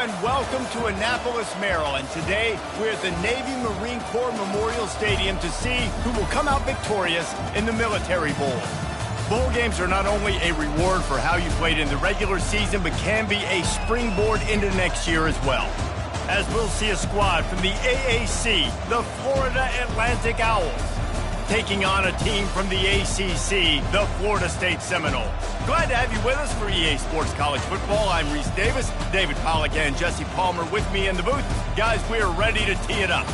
everyone. Welcome to Annapolis, Maryland. Today, we're at the Navy Marine Corps Memorial Stadium to see who will come out victorious in the Military Bowl. Bowl games are not only a reward for how you played in the regular season, but can be a springboard into next year as well. As we'll see a squad from the AAC, the Florida Atlantic Owls, taking on a team from the ACC, the Florida State Seminoles. Glad to have you with us for EA Sports College Football. I'm Reese Davis, David Pollack and Jesse Palmer with me in the booth. Guys, we are ready to tee it up.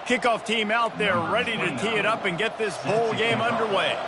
Kickoff team out there ready to tee it up and get this bowl game underway.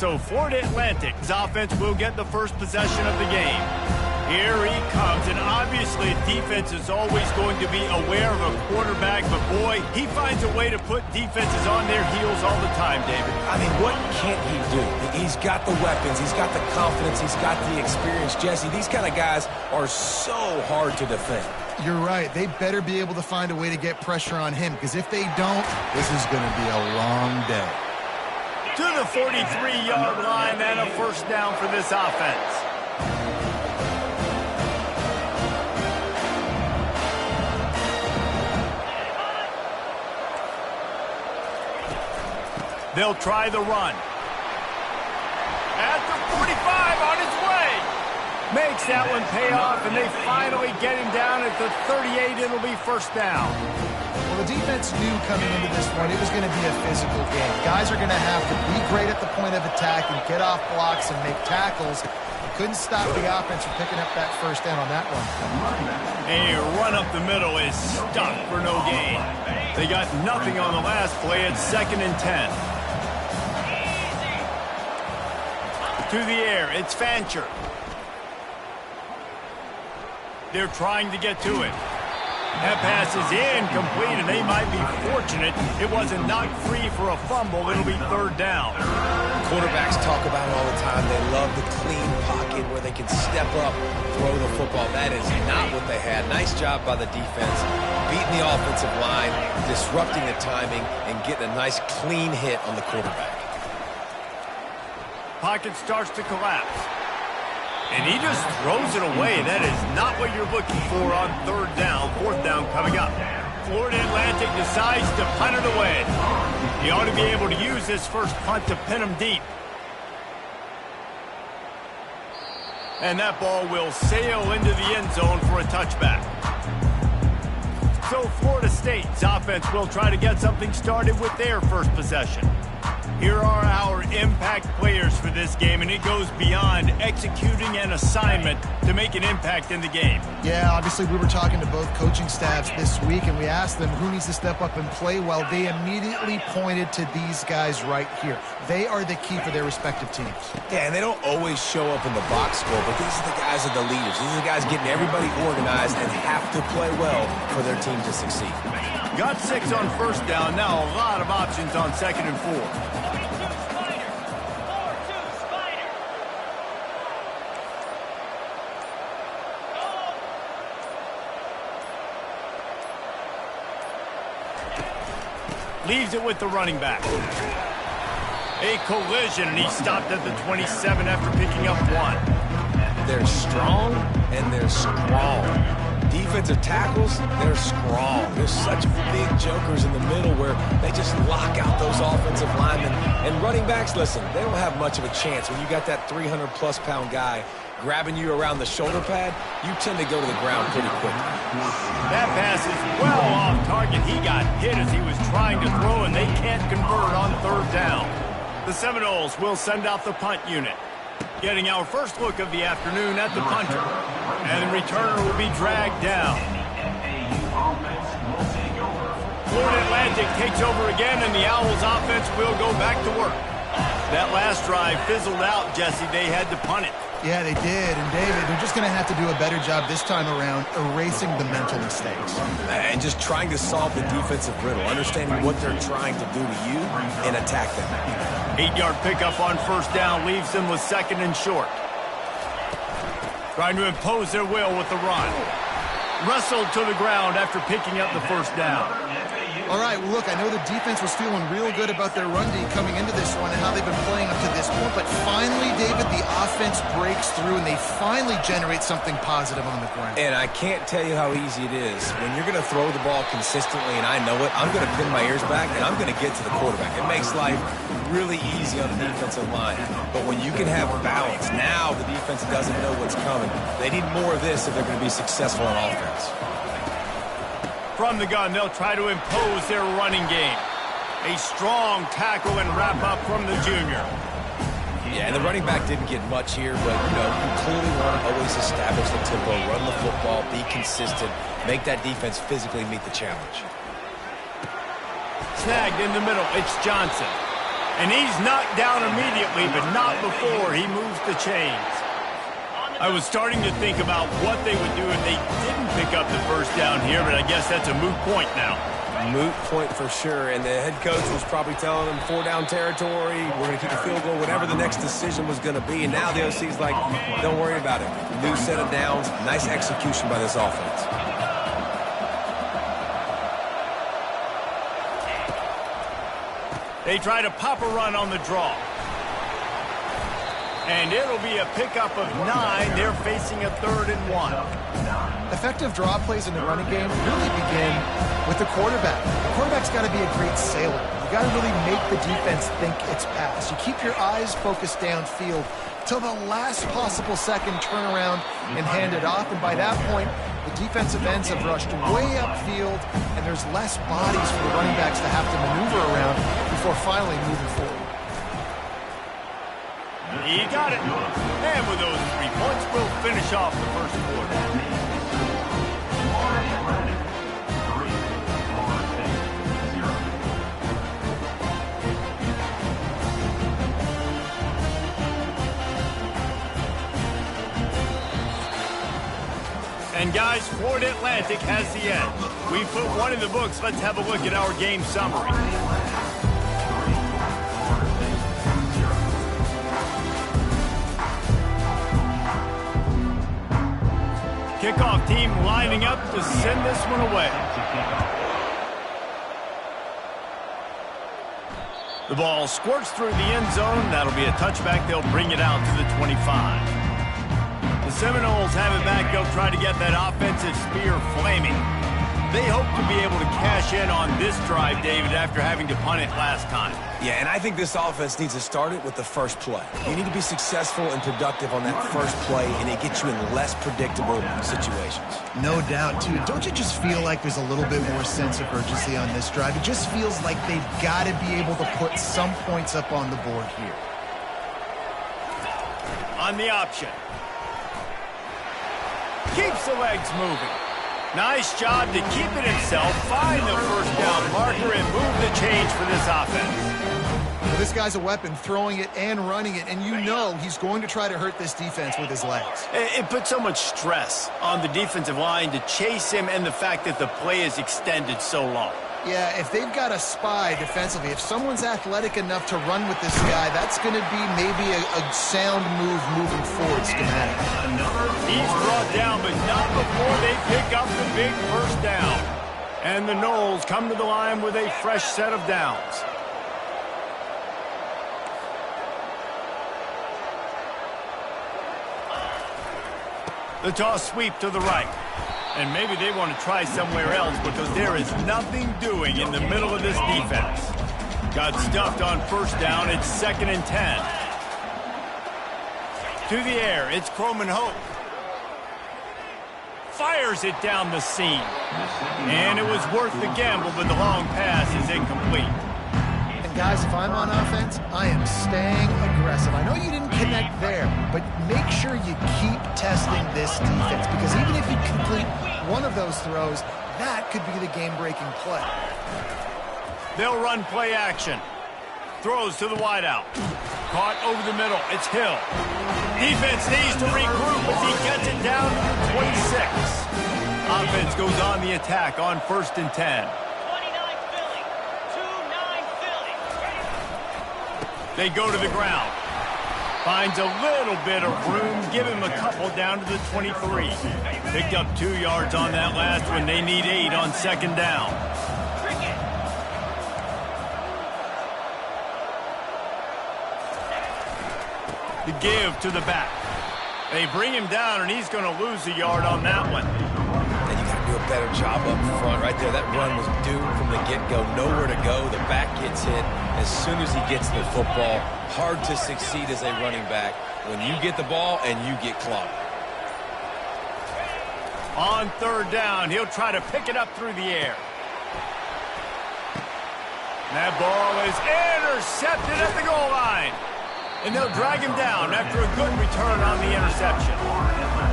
So Florida Atlantic's offense will get the first possession of the game. Here he comes, and obviously defense is always going to be aware of a quarterback, but boy, he finds a way to put defenses on their heels all the time, David. I mean, what can't he do? He's got the weapons, he's got the confidence, he's got the experience. Jesse, these kind of guys are so hard to defend. You're right. They better be able to find a way to get pressure on him, because if they don't, this is going to be a long day. To the 43-yard line and a first down for this offense. They'll try the run. At the 45, on his way. Makes that one pay off, and they finally get him down at the 38. It'll be first down. Well, the defense knew coming into this one it was going to be a physical game. Guys are going to have to be great at the point of attack and get off blocks and make tackles. They couldn't stop the offense from picking up that first down on that one. A run up the middle is stuck for no gain. They got nothing on the last play. It's 2nd and 10. To the air, it's Fancher. They're trying to get to it. That pass is incomplete, and they might be fortunate it wasn't knocked free for a fumble. It'll be third down. Quarterbacks talk about it all the time. They love the clean pocket where they can step up, throw the football. That is not what they had. Nice job by the defense, beating the offensive line, disrupting the timing, and getting a nice clean hit on the quarterback. Pocket starts to collapse. And he just throws it away. That is not what you're looking for on third down. Fourth down coming up. Florida Atlantic decides to punt it away. He ought to be able to use this first punt to pin him deep. And that ball will sail into the end zone for a touchback. So Florida State's offense will try to get something started with their first possession. Here are our impact players for this game, and it goes beyond executing an assignment to make an impact in the game. Yeah, obviously we were talking to both coaching staffs this week, and we asked them who needs to step up and play well. They immediately pointed to these guys right here. They are the key for their respective teams. Yeah, and they don't always show up in the box score, but these are the guys that are the leaders. These are the guys getting everybody organized and have to play well for their team to succeed. Got 6 on first down. Now a lot of options on 2nd and 4. Leaves it with the running back. A collision, and he stopped at the 27 after picking up 1. They're strong, and they're strong. Defensive tackles, they're strong. There's such big jokers in the middle where they just lock out those offensive linemen. And running backs, listen, they don't have much of a chance. When you got that 300-plus pound guy grabbing you around the shoulder pad, you tend to go to the ground pretty quickly. That pass is well off target. He got hit as he was trying to throw, and they can't convert on 3rd down. The Seminoles will send out the punt unit. Getting our first look of the afternoon at the punter. And the returner will be dragged down. Florida Atlantic takes over again, and the Owls offense will go back to work. That last drive fizzled out, Jesse. They had to punt it. Yeah, they did. And, David, they're just going to have to do a better job this time around erasing the mental mistakes. And just trying to solve the defensive riddle, understanding what they're trying to do to you and attack them. 8-yard pickup on 1st down leaves them with 2nd and short. Trying to impose their will with the run. Wrestled to the ground after picking up the 1st down. All right, well, look, I know the defense was feeling real good about their run D coming into this one and how they've been playing up to this point, but finally, David, the offense breaks through and they finally generate something positive on the ground. And I can't tell you how easy it is. When you're going to throw the ball consistently, and I know it, I'm going to pin my ears back and I'm going to get to the quarterback. It makes life really easy on the defensive line. But when you can have balance, now the defense doesn't know what's coming. They need more of this if they're going to be successful on offense. From the gun, they'll try to impose their running game. A strong tackle and wrap up from the junior. Yeah, and the running back didn't get much here, but, you clearly want to always establish the tempo, run the football, be consistent, make that defense physically meet the challenge. Snagged in the middle, it's Johnson. And he's knocked down immediately, but not before he moves the chains. I was starting to think about what they would do if they didn't pick up the 1st down here, but I guess that's a moot point now. Moot point for sure, and the head coach was probably telling them 4-down territory, we're going to kick a field goal, whatever the next decision was going to be, and now the OC's like, don't worry about it. New set of downs, nice execution by this offense. They try to pop a run on the draw. And it'll be a pickup of 9. They're facing a 3rd and 1. Effective draw plays in the running game really begin with the quarterback. The quarterback's got to be a great sailor. You got to really make the defense think it's pass. You keep your eyes focused downfield till the last possible second, turn around and hand it off. And by that point, the defensive ends have rushed way upfield, and there's less bodies for the running backs to have to maneuver around before finally moving forward. He got it. And with those 3 points, we'll finish off the 1st quarter. And guys, Florida Atlantic has the edge. We put 1 in the books. Let's have a look at our game summary. Kickoff team lining up to send this one away. The ball squirts through the end zone. That'll be a touchback. They'll bring it out to the 25. The Seminoles have it back. They'll try to get that offensive spear flaming. they hope to be able to cash in on this drive, David, after having to punt it last time. Yeah, and I think this offense needs to start it with the first play. You need to be successful and productive on that first play, and it gets you in less predictable situations. No doubt, too. Don't you just feel like there's a little bit more sense of urgency on this drive? It just feels like they've got to be able to put some points up on the board here. On the option. Keeps the legs moving. Nice job to keep it himself, find the first down marker, and move the change for this offense. Well, this guy's a weapon, throwing it and running it, and you know he's going to try to hurt this defense with his legs. It puts so much stress on the defensive line to chase him, and the fact that the play is extended so long. Yeah, if they've got a spy defensively, if someone's athletic enough to run with this guy, that's going to be maybe a sound move moving forward schematic. He's brought down, but not before they pick up the big first down. And the Noles come to the line with a fresh set of downs. The toss sweep to the right. And maybe they want to try somewhere else because there is nothing doing in the middle of this defense. Got stuffed on first down. It's 2nd and 10. To the air, it's Coleman Hope. Fires it down the seam. And it was worth the gamble, but the long pass is incomplete. And guys, if I'm on offense, I am staying aggressive. I know you didn't connect there, but make sure you keep testing this defense, because even if you complete one of those throws, that could be the game-breaking play. They'll run play action. Throws to the wideout. Caught over the middle. It's Hill. Defense needs to regroup as he gets it down to the 26. Offense goes on the attack on 1st and 10. 29 Philly. 2-9 Philly. They go to the ground. Finds a little bit of room. Give him a couple down to the 23. Picked up 2 yards on that last one. They need 8 on 2nd down. The give to the back. They bring him down, and he's going to lose a yard on that one. And you got to do a better job up front right there. That run was doomed from the get-go. Nowhere to go. The back gets hit as soon as he gets the football. Hard to succeed as a running back when you get the ball and you get clocked. On 3rd down, he'll try to pick it up through the air. That ball is intercepted at the goal line. And they'll drag him down after a good return on the interception.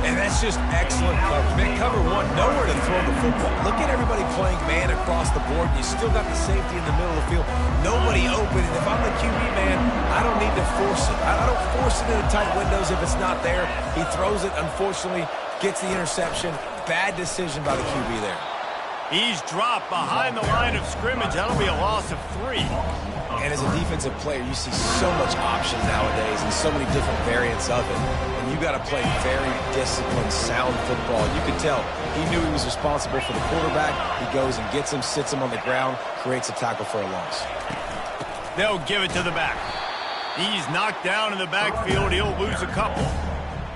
And that's just excellent coverage. Man, cover one, nowhere to throw the football. Look at everybody playing man across the board. You still got the safety in the middle of the field. Nobody open. And if I'm the QB, man, I don't need to force it. I don't force it into tight windows if it's not there. He throws it, unfortunately, gets the interception. Bad decision by the QB there. He's dropped behind the line of scrimmage. That'll be a loss of 3. And as a defensive player, you see so much option nowadays and so many different variants of it. And you got to play very disciplined, sound football. You could tell he knew he was responsible for the quarterback. He goes and gets him, sits him on the ground, creates a tackle for a loss. They'll give it to the back. He's knocked down in the backfield. He'll lose a couple.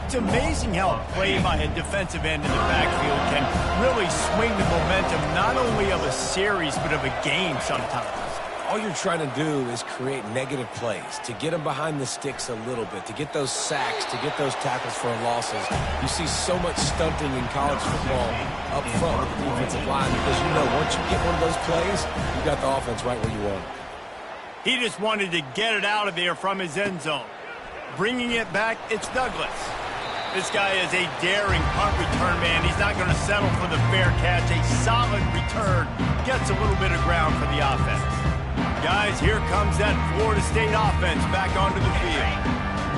It's amazing how a play by a defensive end in the backfield can really swing the momentum not only of a series but of a game sometimes. All you're trying to do is create negative plays, to get them behind the sticks a little bit, to get those sacks, to get those tackles for losses. You see so much stunting in college football up front with the defensive line because you know once you get one of those plays, you got the offense right where you want it. He just wanted to get it out of there from his end zone. Bringing it back, it's Douglas. This guy is a daring punt return man. He's not going to settle for the fair catch. A solid return gets a little bit of ground for the offense. Guys, here comes that Florida State offense back onto the field.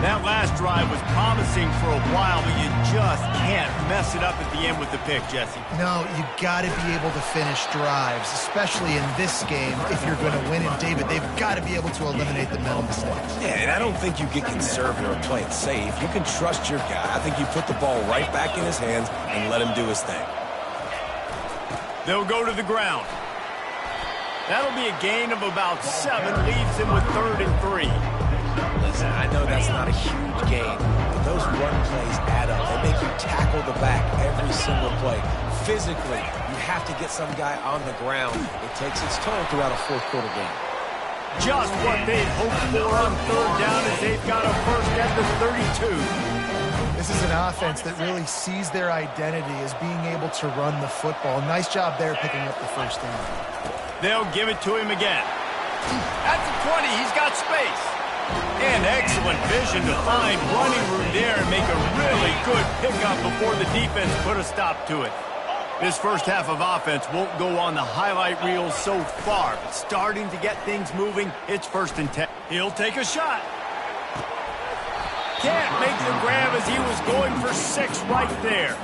That last drive was promising for a while, but you just can't mess it up at the end with the pick, Jesse. No, you got to be able to finish drives, especially in this game. If you're going to win it, David, they've got to be able to eliminate the mental mistakes. Yeah, and I don't think you get conservative or play it safe. You can trust your guy. I think you put the ball right back in his hands and let him do his thing. They'll go to the ground. That'll be a gain of about 7, leaves him with 3rd and 3. Listen, I know that's not a huge gain, but those run plays add up. They make you tackle the back every single play. Physically, you have to get some guy on the ground. It takes its toll throughout a fourth-quarter game. Just what they'd hoped for on third down as they've got a first at the 32. This is an offense that really sees their identity as being able to run the football. Nice job there picking up the first down. They'll give it to him again. At the 20, he's got space. And excellent vision to find running room there and make a really good pickup before the defense put a stop to it. This first half of offense won't go on the highlight reel so far, but starting to get things moving, it's 1st and 10. He'll take a shot. Can't make the grab as he was going for 6 right there.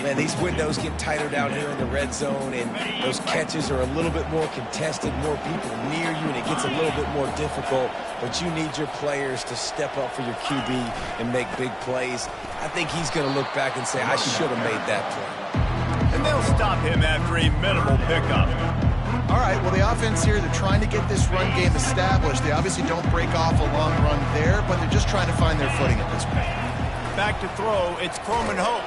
Man, these windows get tighter down here in the red zone, and those catches are a little bit more contested, more people near you, and it gets a little bit more difficult. But you need your players to step up for your QB and make big plays. I think he's going to look back and say, I should have made that play. And they'll stop him after a minimal pickup. All right, well, the offense here, they're trying to get this run game established. They obviously don't break off a long run there, but they're just trying to find their footing at this point. Back to throw, it's Croman Hope.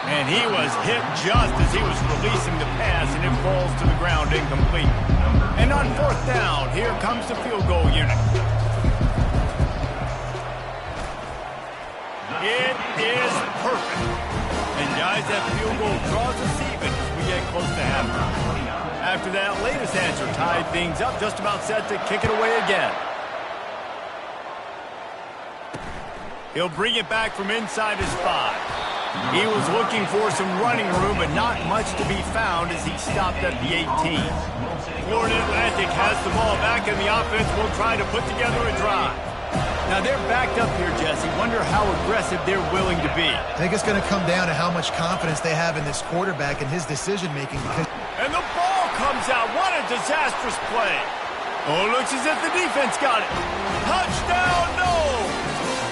And he was hit just as he was releasing the pass, and it falls to the ground incomplete. And on 4th down, here comes the field goal unit. It is perfect. And guys, that field goal draws us even as we get close to halftime. After that latest answer tied things up, just about set to kick it away again. He'll bring it back from inside his 5. He was looking for some running room, but not much to be found as he stopped at the 18. Florida Atlantic has the ball back, and the offense will try to put together a drive. Now, they're backed up here, Jesse. Wonder how aggressive they're willing to be. I think it's going to come down to how much confidence they have in this quarterback and his decision-making. And the ball comes out. What a disastrous play. Oh, looks as if the defense got it. Touchdown, no!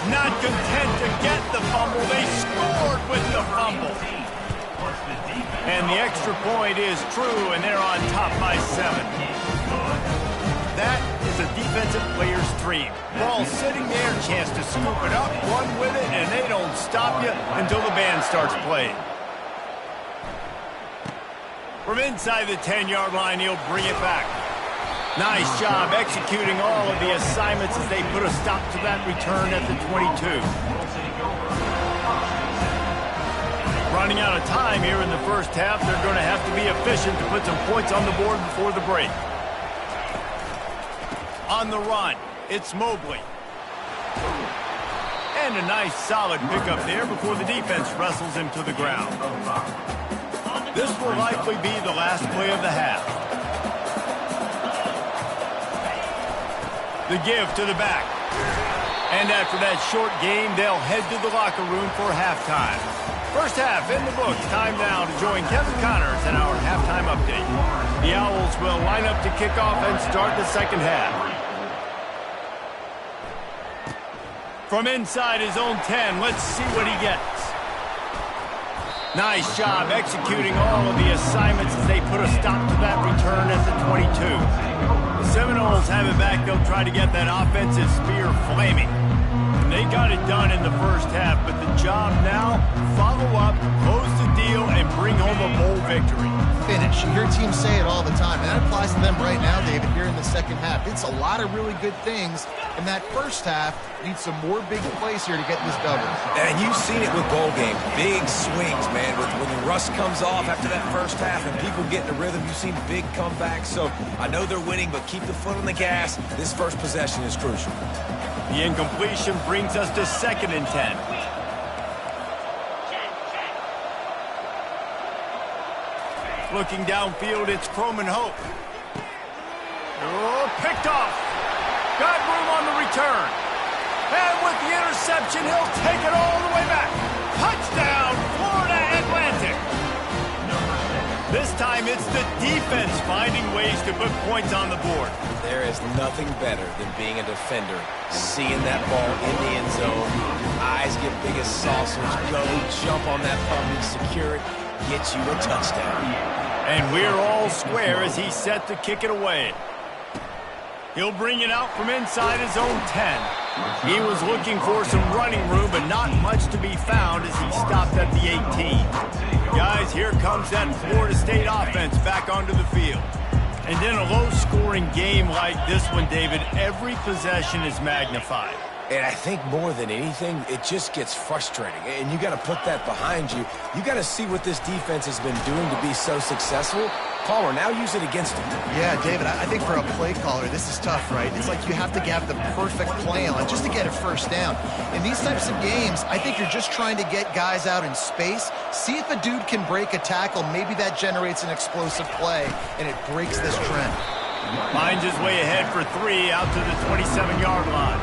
Not content to get the fumble, they scored with the fumble. And the extra point is true, and they're on top by 7. That is a defensive player's dream. Ball sitting there, chance to scoop it up, run with it, and they don't stop you until the band starts playing. From inside the 10-yard line, he'll bring it back. Nice job executing all of the assignments as they put a stop to that return at the 22. Running out of time here in the first half, they're going to have to be efficient to put some points on the board before the break. On the run, it's Mobley. And a nice solid pickup there before the defense wrestles him to the ground. This will likely be the last play of the half. The give to the back. And after that short game, they'll head to the locker room for halftime. First half in the books. Time now to join Kevin Connors in our halftime update. The Owls will line up to kick off and start the second half. From inside his own 10, let's see what he gets. Nice job executing all of the assignments as they put a stop to that return at the 22. The Seminoles have it back. They'll try to get that offensive spear flaming. And they got it done in the first half, but the job now, follow up, close the deal, and bring home a bowl victory. Finish. You hear teams say it all the time, and that applies to them right now, David, here in the second half. It's a lot of really good things, and that first half needs some more big plays here to get this double. And you've seen it with bowl game. Big swings, man. When the rust comes off after that first half and people get in a rhythm, you've seen big comebacks. So I know they're winning, but keep the foot on the gas. This first possession is crucial. The incompletion brings us to 2nd and 10. Looking downfield, it's Croman Hope. Oh, picked off. Got room on the return. And with the interception, he'll take it all the way back. Touchdown, Florida Atlantic. This time it's the defense finding ways to put points on the board. There is nothing better than being a defender. Seeing that ball in the end zone. Eyes get big as saucers. Go, jump on that puppy, secure it, get you a touchdown. And we're all square as he's set to kick it away. He'll bring it out from inside his own 10. He was looking for some running room, but not much to be found as he stopped at the 18. Guys, here comes that Florida State offense back onto the field. And in a low-scoring game like this one, David, every possession is magnified. And I think more than anything, it just gets frustrating. And you got to put that behind you. You got to see what this defense has been doing to be so successful. Caller, now use it against him. Yeah, David, I think for a play caller, this is tough, right? It's like you have to have the perfect play on just to get a first down. In these types of games, I think you're just trying to get guys out in space, see if a dude can break a tackle. Maybe that generates an explosive play, and it breaks this trend. Finds his way ahead for 3 out to the 27-yard line.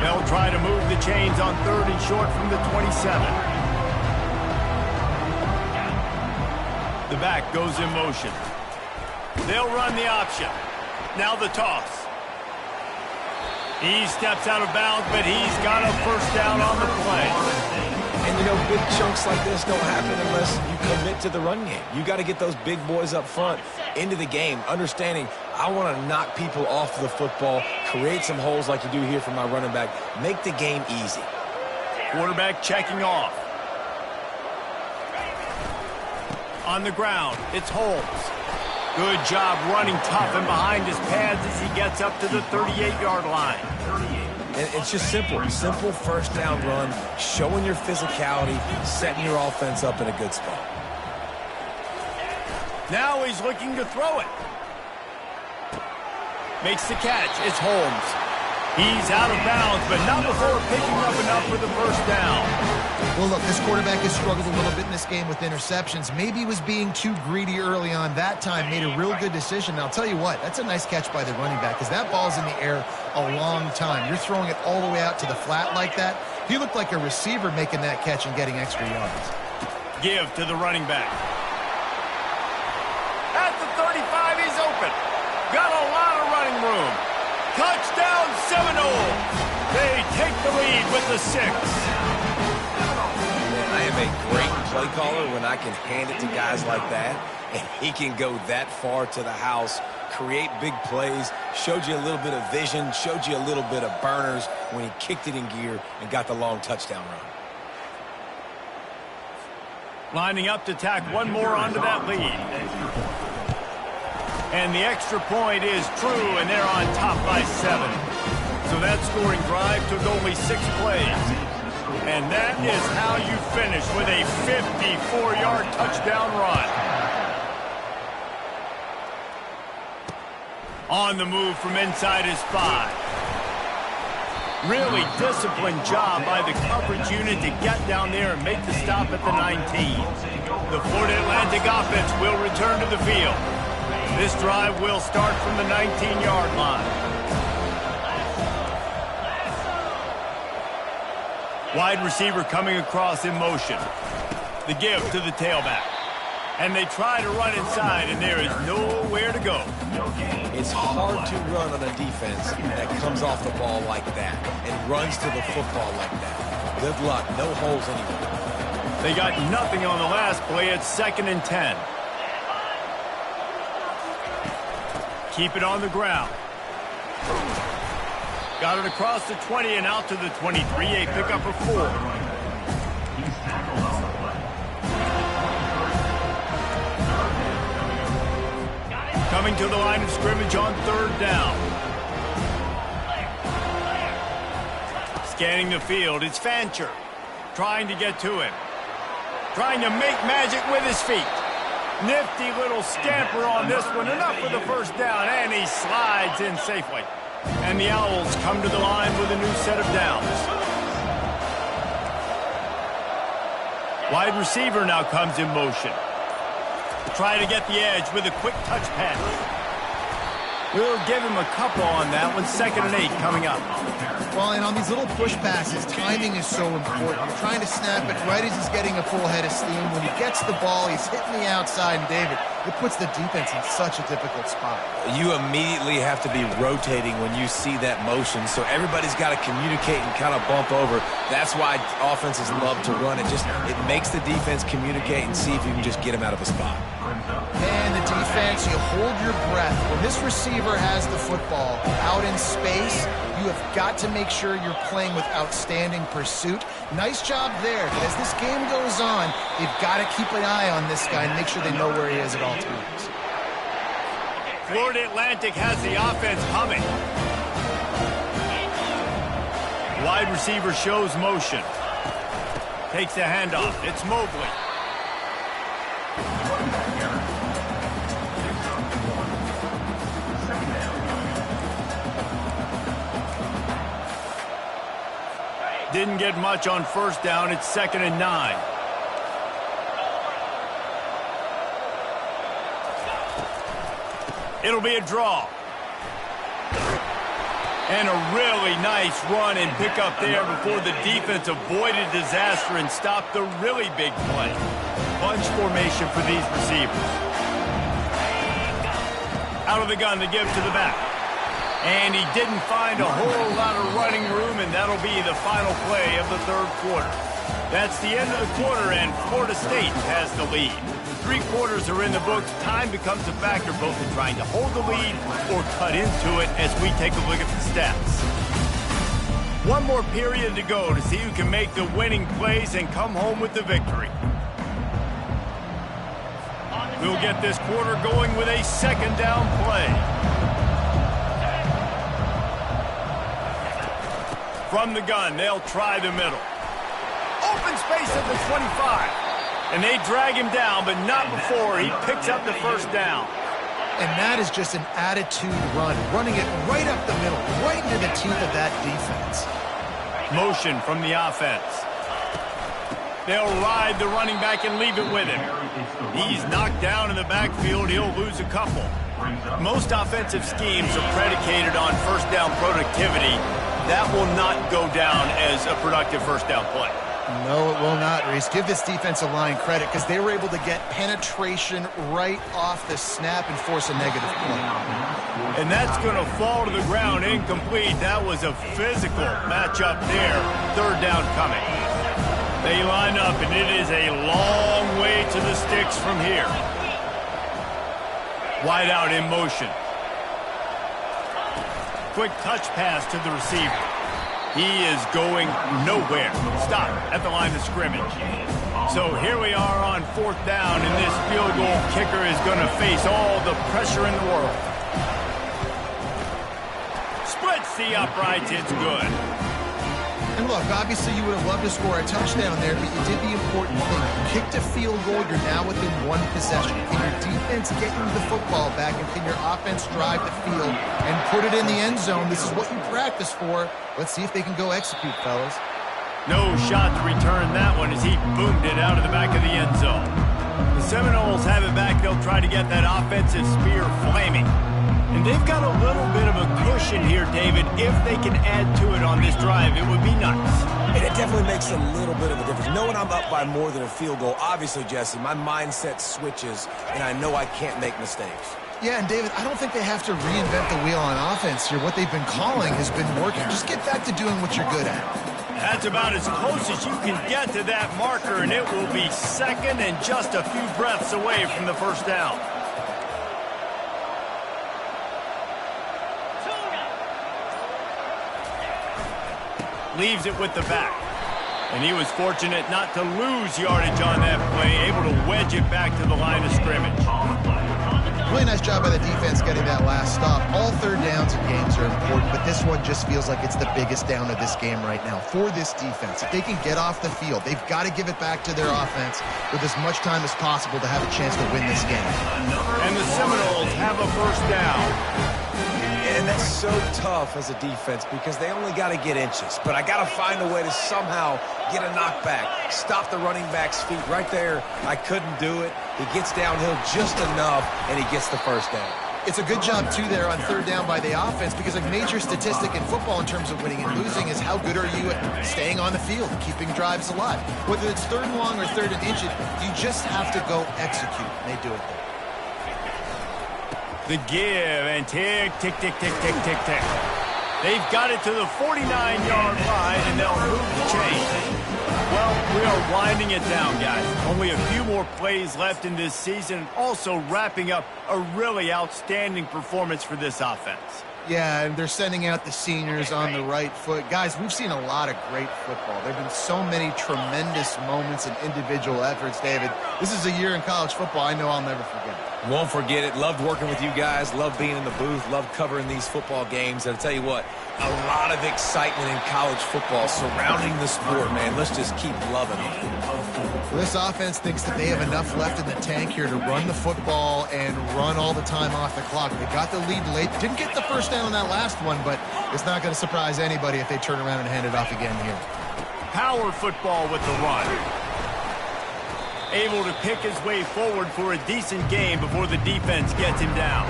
They'll try to move the chains on 3rd and short from the 27. The back goes in motion. They'll run the option. Now the toss. He steps out of bounds, but he's got a first down on the play. And, you know, big chunks like this don't happen unless you commit to the run game. You got to get those big boys up front into the game, understanding I want to knock people off the football, create some holes like you do here for my running back, make the game easy. Quarterback checking off. On the ground, it's Holmes. Good job running tough and behind his pads as he gets up to the 38-yard line. And it's just simple. Simple first down run, showing your physicality, setting your offense up in a good spot. Now he's looking to throw it. Makes the catch. It's Holmes. He's out of bounds, but not before picking up enough for the first down. Well, look, this quarterback has struggled a little bit in this game with interceptions. Maybe he was being too greedy early on. That time made a real good decision. And I'll tell you what, that's a nice catch by the running back because that ball's in the air a long time. You're throwing it all the way out to the flat like that. He looked like a receiver making that catch and getting extra yards. Give to the running back. At the 35, he's open. Got a lot of running room. Touchdown Seminoles. They take the lead with the 6. I am a great play caller when I can hand it to guys like that, and he can go that far to the house, create big plays, showed you a little bit of vision, showed you a little bit of burners when he kicked it in gear and got the long touchdown run. Lining up to tack one more onto that lead. And the extra point is true, and they're on top by 7. So that scoring drive took only 6 plays. And that is how you finish with a 54-yard touchdown run. On the move from inside his 5. Really disciplined job by the coverage unit to get down there and make the stop at the 19. The Florida Atlantic offense will return to the field. This drive will start from the 19-yard line. Wide receiver coming across in motion. The give to the tailback. And they try to run inside, and there is nowhere to go. It's hard to run on a defense that comes off the ball like that and runs to the football like that. Good luck. No holes anywhere. They got nothing on the last play. It's 2nd and 10. Keep it on the ground. Got it across the 20 and out to the 23. A pickup of 4. Coming to the line of scrimmage on 3rd down. Scanning the field, it's Fancher. Trying to get to him. Trying to make magic with his feet. Nifty little scamper on this one. Enough for the first down, and he slides in safely. And the Owls come to the line with a new set of downs. Wide receiver now comes in motion. Try to get the edge with a quick touch pass. We'll give him a couple on that one. 2nd and 8 coming up. Well, and on these little push passes, timing is so important. You're trying to snap it right as he's getting a full head of steam. When he gets the ball, he's hitting the outside. And, David, it puts the defense in such a difficult spot. You immediately have to be rotating when you see that motion, so everybody's got to communicate and kind of bump over. That's why offenses love to run it. It makes the defense communicate and see if you can just get them out of a spot. And the defense, you hold your breath. When this receiver has the football out in space, you have got to make sure you're playing with outstanding pursuit. Nice job there. But as this game goes on, they've got to keep an eye on this guy and make sure they know where he is at all times. Florida Atlantic has the offense humming. Wide receiver shows motion. Takes the handoff. It's Mobley. Didn't get much on first down. It's 2nd and 9. It'll be a draw. And a really nice run and pick up there before the defense avoided disaster and stopped the really big play. Bunch formation for these receivers. Out of the gun to give to the back. And he didn't find a whole lot of running room, and that'll be the final play of the third quarter. That's the end of the quarter, and Florida State has the lead. 3 quarters are in the books. Time becomes a factor both in trying to hold the lead or cut into it as we take a look at the stats. One more period to go to see who can make the winning plays and come home with the victory. We'll get this quarter going with a 2nd down play. From the gun, they'll try the middle. Open space at the 25. And they drag him down, but not before he picks up the first down. And that is just an attitude run, running it right up the middle, right into the teeth of that defense. Motion from the offense. They'll ride the running back and leave it with him. He's knocked down in the backfield. He'll lose a couple. Most offensive schemes are predicated on first down productivity. That will not go down as a productive first down play. No, it will not, Reese. Give this defensive line credit because they were able to get penetration right off the snap and force a negative play. And that's going to fall to the ground incomplete. That was a physical matchup there. 3rd down coming. They line up, and it is a long way to the sticks from here. Wide out in motion. Quick touch pass to the receiver. He is going nowhere. Stop at the line of scrimmage. So here we are on 4th down, and this field goal kicker is going to face all the pressure in the world. Splits the uprights. It's good. And look, obviously you would have loved to score a touchdown there, but you did the important thing. You kicked a field goal, you're now within 1 possession. Can your defense get you the football back, and can your offense drive the field and put it in the end zone? This is what you practice for. Let's see if they can go execute, fellas. No shot to return that one as he boomed it out of the back of the end zone. The Seminoles have it back. They'll try to get that offensive spear flaming. And they've got a little bit of a cushion here, David. If they can add to it on this drive, it would be nice. And it definitely makes a little bit of a difference. Knowing I'm up by more than a field goal, obviously, Jesse, my mindset switches, and I know I can't make mistakes. Yeah, and David, I don't think they have to reinvent the wheel on offense here. What they've been calling has been working. Just get back to doing what you're good at. That's about as close as you can get to that marker, and it will be 2nd and just a few breaths away from the first down. Leaves it with the back. And he was fortunate not to lose yardage on that play, able to wedge it back to the line of scrimmage. Really nice job by the defense getting that last stop. All 3rd downs in games are important, but this one just feels like it's the biggest down of this game right now for this defense. If they can get off the field, they've got to give it back to their offense with as much time as possible to have a chance to win this game. And the Seminoles have a first down. And that's so tough as a defense because they only got to get inches. But I got to find a way to somehow get a knockback, stop the running back's feet. Right there, I couldn't do it. He gets downhill just enough, and he gets the first down. It's a good job, too, there on 3rd down by the offense because a major statistic in football in terms of winning and losing is how good are you at staying on the field, keeping drives alive. Whether it's 3rd and long or 3rd and inches, you just have to go execute, and they do it there. The give, and tick, tick, tick, tick, tick, tick, tick. They've got it to the 49-yard line, and they'll move the chain. Well, we are winding it down, guys. Only a few more plays left in this season, also wrapping up a really outstanding performance for this offense. Yeah, and they're sending out the seniors on the right foot. Guys, we've seen a lot of great football. There have been so many tremendous moments and individual efforts, David. This is a year in college football I know I'll never forget. Won't forget it. Loved working with you guys. Loved being in the booth. Loved covering these football games. And I'll tell you what, a lot of excitement in college football surrounding the sport, man. Let's just keep loving it. Well, this offense thinks that they have enough left in the tank here to run the football and run all the time off the clock. They got the lead late. Didn't get the first down on that last one, but it's not going to surprise anybody if they turn around and hand it off again here. Power football with the run. Able to pick his way forward for a decent game before the defense gets him down.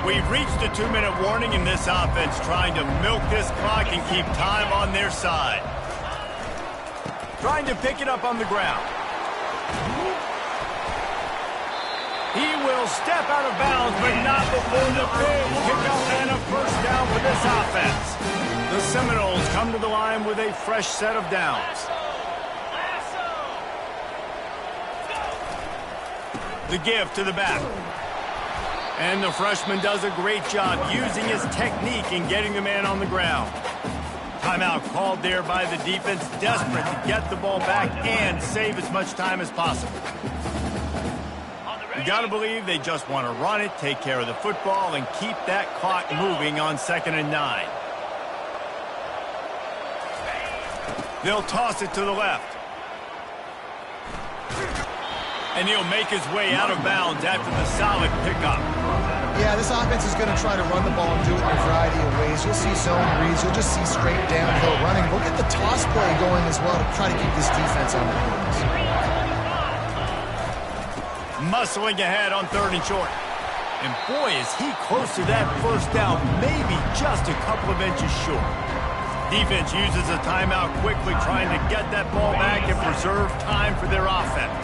We've reached the 2-minute warning in this offense, trying to milk this clock and keep time on their side. Trying to pick it up on the ground. He will step out of bounds, but not before the big kickoff and a first down for this offense. The Seminoles come to the line with a fresh set of downs. The give to the back. And the freshman does a great job using his technique in getting the man on the ground. Timeout called there by the defense, desperate to get the ball back and save as much time as possible. You got to believe they just want to run it, take care of the football, and keep that clock moving on 2nd and 9. They'll toss it to the left. And he'll make his way out of bounds after the solid pickup. Yeah, this offense is going to try to run the ball and do it in a variety of ways. You'll see zone reads. You'll just see straight downhill running. We'll get the toss play going as well to try to keep this defense on their heels. Muscling ahead on 3rd and short. And boy, is he close to that first down, maybe just a couple of inches short. Defense uses a timeout quickly, trying to get that ball back and preserve time for their offense.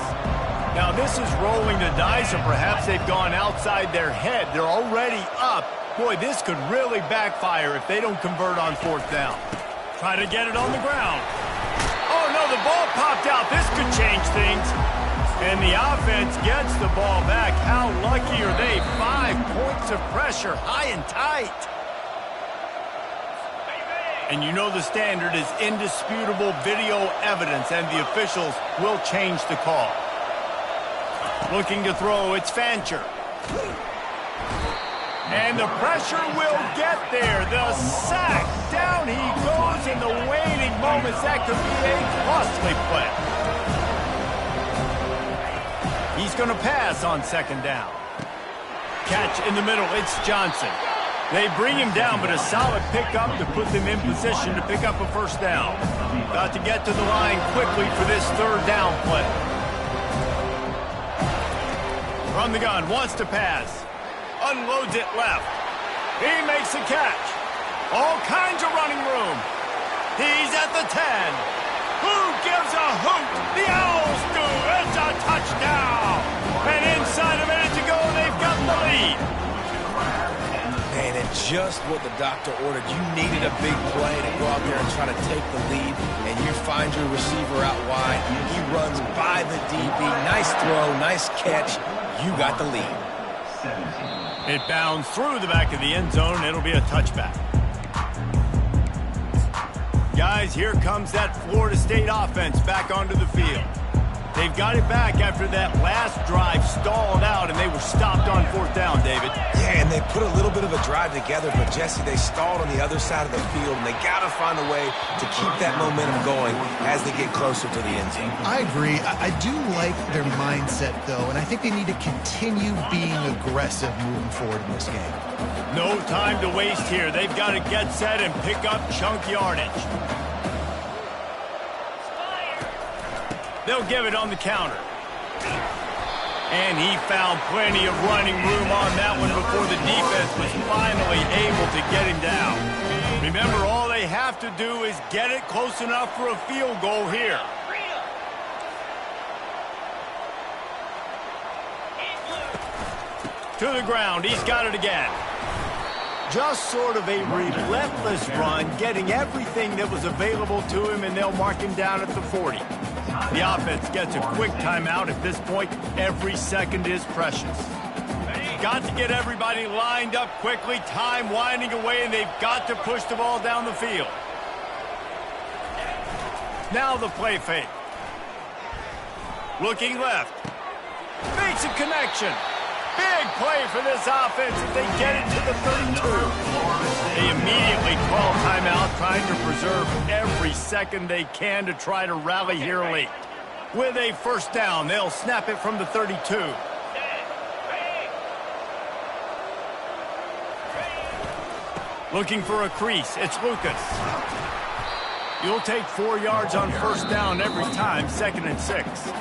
Now, this is rolling the dice, or perhaps they've gone outside their head. They're already up. Boy, this could really backfire if they don't convert on 4th down. Try to get it on the ground. Oh, no, the ball popped out. This could change things. And the offense gets the ball back. How lucky are they? 5 points of pressure, high and tight. And you know the standard is indisputable video evidence, and the officials will change the call. Looking to throw, it's Fancher. And the pressure will get there. The sack. Down he goes in the waning moments. That could be a costly play. He's going to pass on 2nd down. Catch in the middle. It's Johnson. They bring him down, but a solid pickup to put them in position to pick up a first down. Got to get to the line quickly for this 3rd down play. From the gun, wants to pass. Unloads it left. He makes a catch. All kinds of running room. He's at the 10. Who gives a hoot? The Owls do. It's a touchdown. And inside a minute to go, they've got the lead. Man, and just what the doctor ordered. You needed a big play to go out there and try to take the lead, and you find your receiver out wide. He runs by the DB. Nice throw, nice catch. You got the lead. It bounds through the back of the end zone. It'll be a touchback. Guys, here comes that Florida State offense back onto the field. They've got it back after that last drive stalled out, and they were stopped on 4th down, David. Yeah, and they put a little bit of a drive together, but, Jesse, they stalled on the other side of the field, and they got to find a way to keep that momentum going as they get closer to the end zone. I agree. I do like their mindset, though, and I think they need to continue being aggressive moving forward in this game. No time to waste here. They've got to get set and pick up chunk yardage. They'll give it on the counter. And he found plenty of running room on that one before the defense was finally able to get him down. Remember, all they have to do is get it close enough for a field goal here. To the ground. He's got it again. Just sort of a relentless run, getting everything that was available to him, and they'll mark him down at the 40. The offense gets a quick timeout. At this point, every second is precious. Got to get everybody lined up quickly. Time winding away, and they've got to push the ball down the field. Now the play fake. Looking left. Makes a connection. Big play for this offense as they get it to the 32. They immediately call timeout, trying to preserve every second they can to try to rally here late. With a first down, they'll snap it from the 32. Looking for a crease. It's Lucas. You'll take 4 yards on first down every time, 2nd and 6.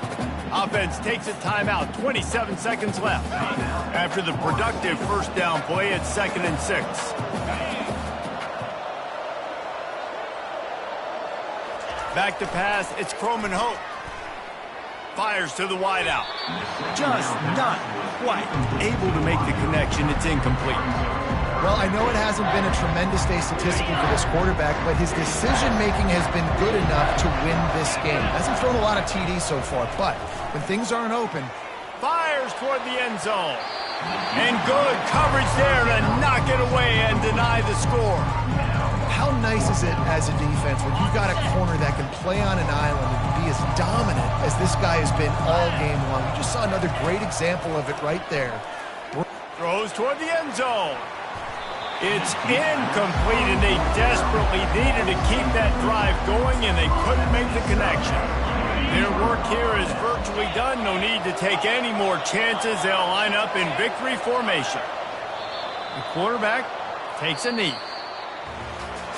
Offense takes a timeout, 27 seconds left. After the productive first down play, it's 2nd and 6. Back to pass, it's Croman Hope. Fires to the wideout. Just not quite able to make the connection. It's incomplete. Well, I know it hasn't been a tremendous day statistically for this quarterback, but his decision-making has been good enough to win this game. Hasn't thrown a lot of TDs so far, but when things aren't open... Fires toward the end zone. And good coverage there to knock it away and deny the score. How nice is it as a defense when you've got a corner that can play on an island and be as dominant as this guy has been all game long? You just saw another great example of it right there. Throws toward the end zone. It's incomplete, and they desperately needed to keep that drive going, and they couldn't make the connection. Their work here is virtually done. No need to take any more chances. They'll line up in victory formation. The quarterback takes a knee.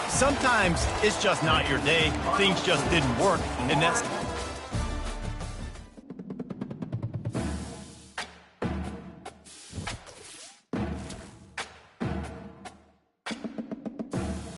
Sometimes it's just not your day. Things just didn't work, and that's